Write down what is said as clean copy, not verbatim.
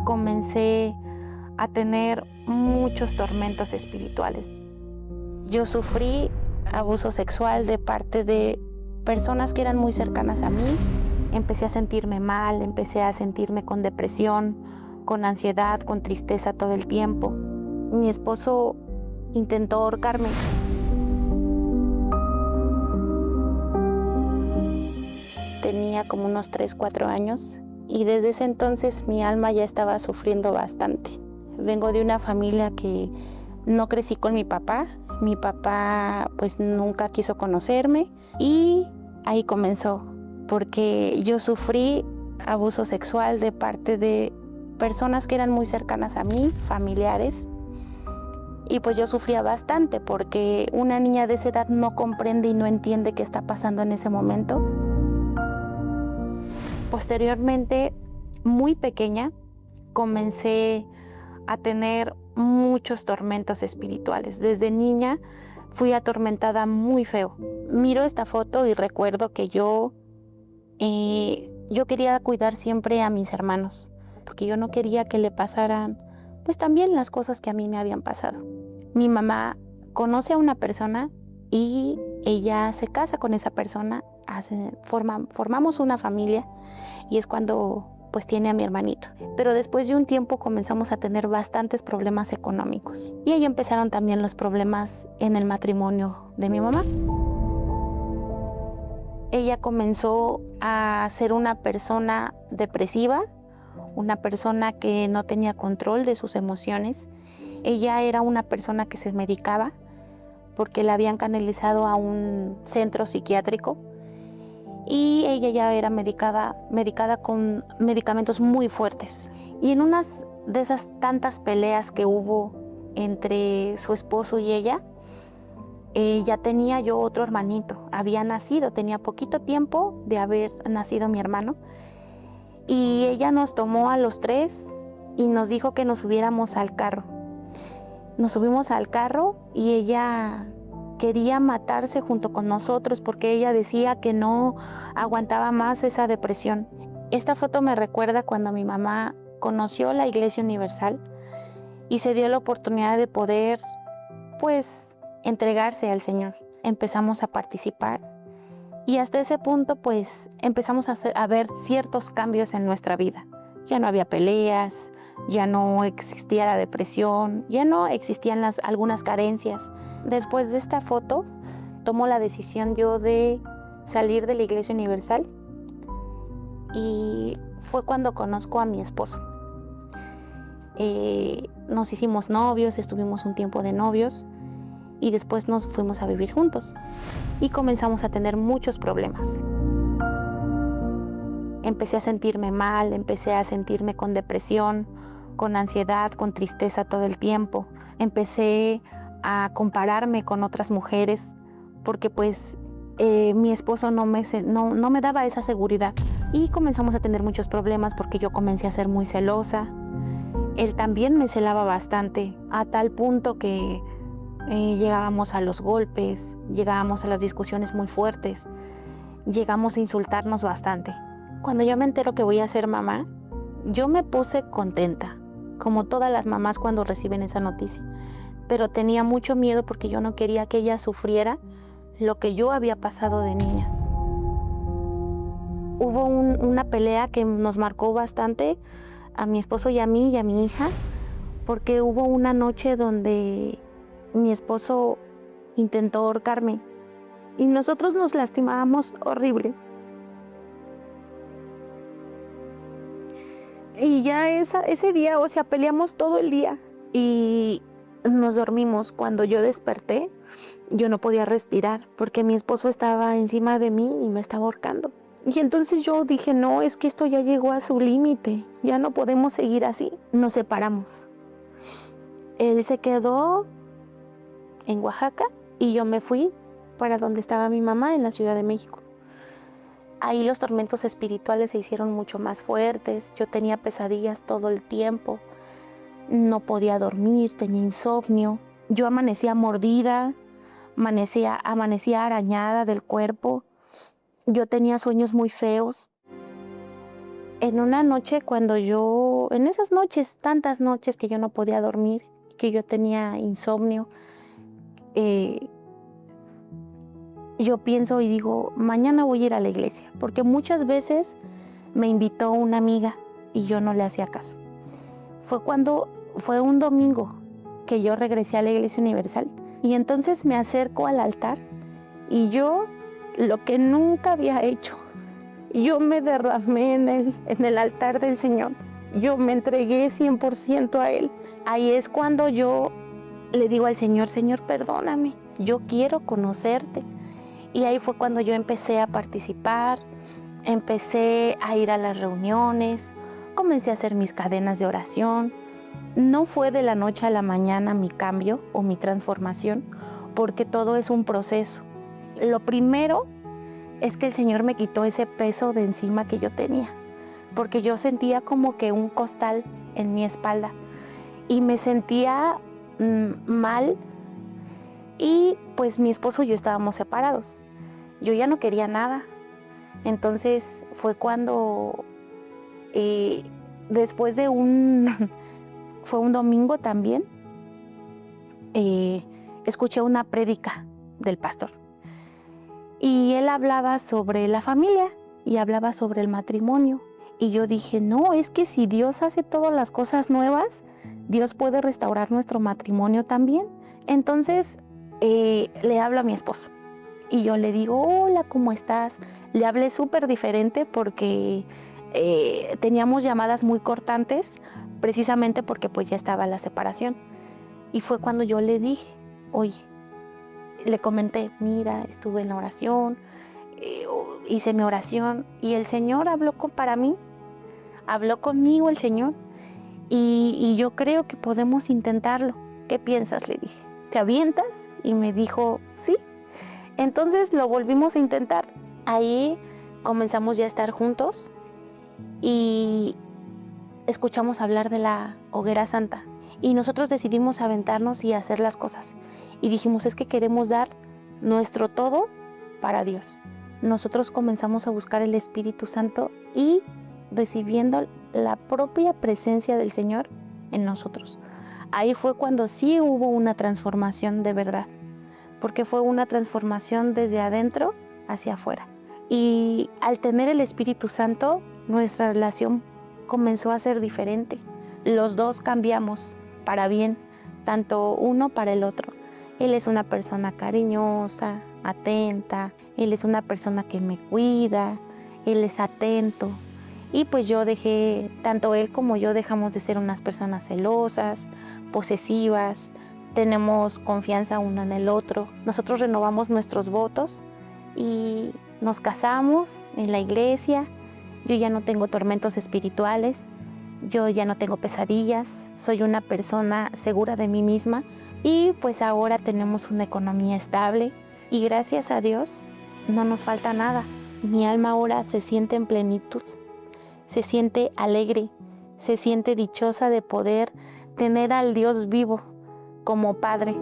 comencé a tener muchos tormentos espirituales. Yo sufrí abuso sexual de parte de personas que eran muy cercanas a mí. Empecé a sentirme mal, empecé a sentirme con depresión, con ansiedad, con tristeza todo el tiempo. Mi esposo intentó ahorcarme. Tenía como unos 3, 4 años y desde ese entonces mi alma ya estaba sufriendo bastante. Vengo de una familia que no crecí con mi papá. Mi papá pues nunca quiso conocerme y ahí comenzó, porque yo sufrí abuso sexual de parte de personas que eran muy cercanas a mí, familiares. Y pues yo sufría bastante porque una niña de esa edad no comprende y no entiende qué está pasando en ese momento. Posteriormente, muy pequeña, comencé a tener muchos tormentos espirituales. Desde niña fui atormentada muy feo. Miro esta foto y recuerdo que yo quería cuidar siempre a mis hermanos, porque yo no quería que le pasaran pues también las cosas que a mí me habían pasado. Mi mamá conoce a una persona y ella se casa con esa persona, formamos una familia y es cuando pues tiene a mi hermanito. Pero después de un tiempo comenzamos a tener bastantes problemas económicos y ahí empezaron también los problemas en el matrimonio de mi mamá. Ella comenzó a ser una persona depresiva, una persona que no tenía control de sus emociones. Ella era una persona que se medicaba porque la habían canalizado a un centro psiquiátrico y ella ya era medicada con medicamentos muy fuertes. Y en unas de esas tantas peleas que hubo entre su esposo y ella, ya tenía yo otro hermanito, había nacido, tenía poquito tiempo de haber nacido mi hermano. Y ella nos tomó a los 3 y nos dijo que nos subiéramos al carro. Nos subimos al carro y ella quería matarse junto con nosotros porque ella decía que no aguantaba más esa depresión. Esta foto me recuerda cuando mi mamá conoció la Iglesia Universal y se dio la oportunidad de poder, pues, entregarse al Señor. Empezamos a participar y hasta ese punto, pues, empezamos a ver ciertos cambios en nuestra vida. Ya no había peleas, ya no existía la depresión, ya no existían algunas carencias. Después de esta foto, tomo la decisión yo de salir de la Iglesia Universal y fue cuando conozco a mi esposo. Nos hicimos novios, estuvimos un tiempo de novios y después nos fuimos a vivir juntos y comenzamos a tener muchos problemas. Empecé a sentirme mal, empecé a sentirme con depresión, con ansiedad, con tristeza todo el tiempo. Empecé a compararme con otras mujeres porque pues mi esposo no me daba esa seguridad. Y comenzamos a tener muchos problemas porque yo comencé a ser muy celosa. Él también me celaba bastante, a tal punto que llegábamos a los golpes, llegábamos a las discusiones muy fuertes, llegamos a insultarnos bastante. Cuando yo me entero que voy a ser mamá, yo me puse contenta, como todas las mamás cuando reciben esa noticia. Pero tenía mucho miedo porque yo no quería que ella sufriera lo que yo había pasado de niña. Hubo una pelea que nos marcó bastante a mi esposo y a mí y a mi hija, porque hubo una noche donde mi esposo intentó ahorcarme y nosotros nos lastimábamos horrible. Y ya ese día, o sea, peleamos todo el día y nos dormimos. Cuando yo desperté, yo no podía respirar porque mi esposo estaba encima de mí y me estaba ahorcando. Y entonces yo dije, no, es que esto ya llegó a su límite, ya no podemos seguir así. Nos separamos. Él se quedó en Oaxaca y yo me fui para donde estaba mi mamá en la Ciudad de México. Ahí los tormentos espirituales se hicieron mucho más fuertes. Yo tenía pesadillas todo el tiempo. No podía dormir, tenía insomnio. Yo amanecía mordida, amanecía arañada del cuerpo. Yo tenía sueños muy feos. En una noche cuando yo Pero en esas noches, tantas noches que yo no podía dormir, que yo tenía insomnio, yo pienso y digo, mañana voy a ir a la iglesia, porque muchas veces me invitó una amiga y yo no le hacía caso. Fue un domingo que yo regresé a la Iglesia Universal y entonces me acerco al altar y yo, lo que nunca había hecho, yo me derramé en el altar del Señor. Yo me entregué 100% a Él. Ahí es cuando yo le digo al Señor, Señor, perdóname, yo quiero conocerte. Y ahí fue cuando yo empecé a participar, empecé a ir a las reuniones, comencé a hacer mis cadenas de oración. No fue de la noche a la mañana mi cambio o mi transformación, porque todo es un proceso. Lo primero es que el Señor me quitó ese peso de encima que yo tenía, porque yo sentía como que un costal en mi espalda y me sentía mal. Y pues mi esposo y yo estábamos separados. Yo ya no quería nada. Entonces fue cuando, después de fue un domingo también, escuché una prédica del pastor. Y él hablaba sobre la familia y hablaba sobre el matrimonio. Y yo dije, no, es que si Dios hace todas las cosas nuevas, Dios puede restaurar nuestro matrimonio también. Entonces le hablo a mi esposo y yo le digo, hola, ¿cómo estás? Le hablé súper diferente porque teníamos llamadas muy cortantes, precisamente porque pues ya estaba la separación. Y fue cuando yo le dije, oye, le comenté, mira, estuve en la oración, hice mi oración y el Señor habló para mí, habló conmigo el Señor y yo creo que podemos intentarlo. ¿Qué piensas? Le dije, ¿te avientas? Y me dijo, sí. Entonces lo volvimos a intentar. Ahí comenzamos ya a estar juntos y escuchamos hablar de la hoguera santa. Y nosotros decidimos aventarnos y hacer las cosas. Y dijimos, es que queremos dar nuestro todo para Dios. Nosotros comenzamos a buscar el Espíritu Santo y recibiendo la propia presencia del Señor en nosotros. Ahí fue cuando sí hubo una transformación de verdad, porque fue una transformación desde adentro hacia afuera. Y al tener el Espíritu Santo, nuestra relación comenzó a ser diferente. Los dos cambiamos para bien, tanto uno para el otro. Él es una persona cariñosa, atenta, él es una persona que me cuida, él es atento. Y pues tanto él como yo dejamos de ser unas personas celosas, posesivas, tenemos confianza uno en el otro. Nosotros renovamos nuestros votos y nos casamos en la iglesia. Yo ya no tengo tormentos espirituales, yo ya no tengo pesadillas, soy una persona segura de mí misma y pues ahora tenemos una economía estable y gracias a Dios no nos falta nada. Mi alma ahora se siente en plenitud, se siente alegre, se siente dichosa de poder tener al Dios vivo como Padre.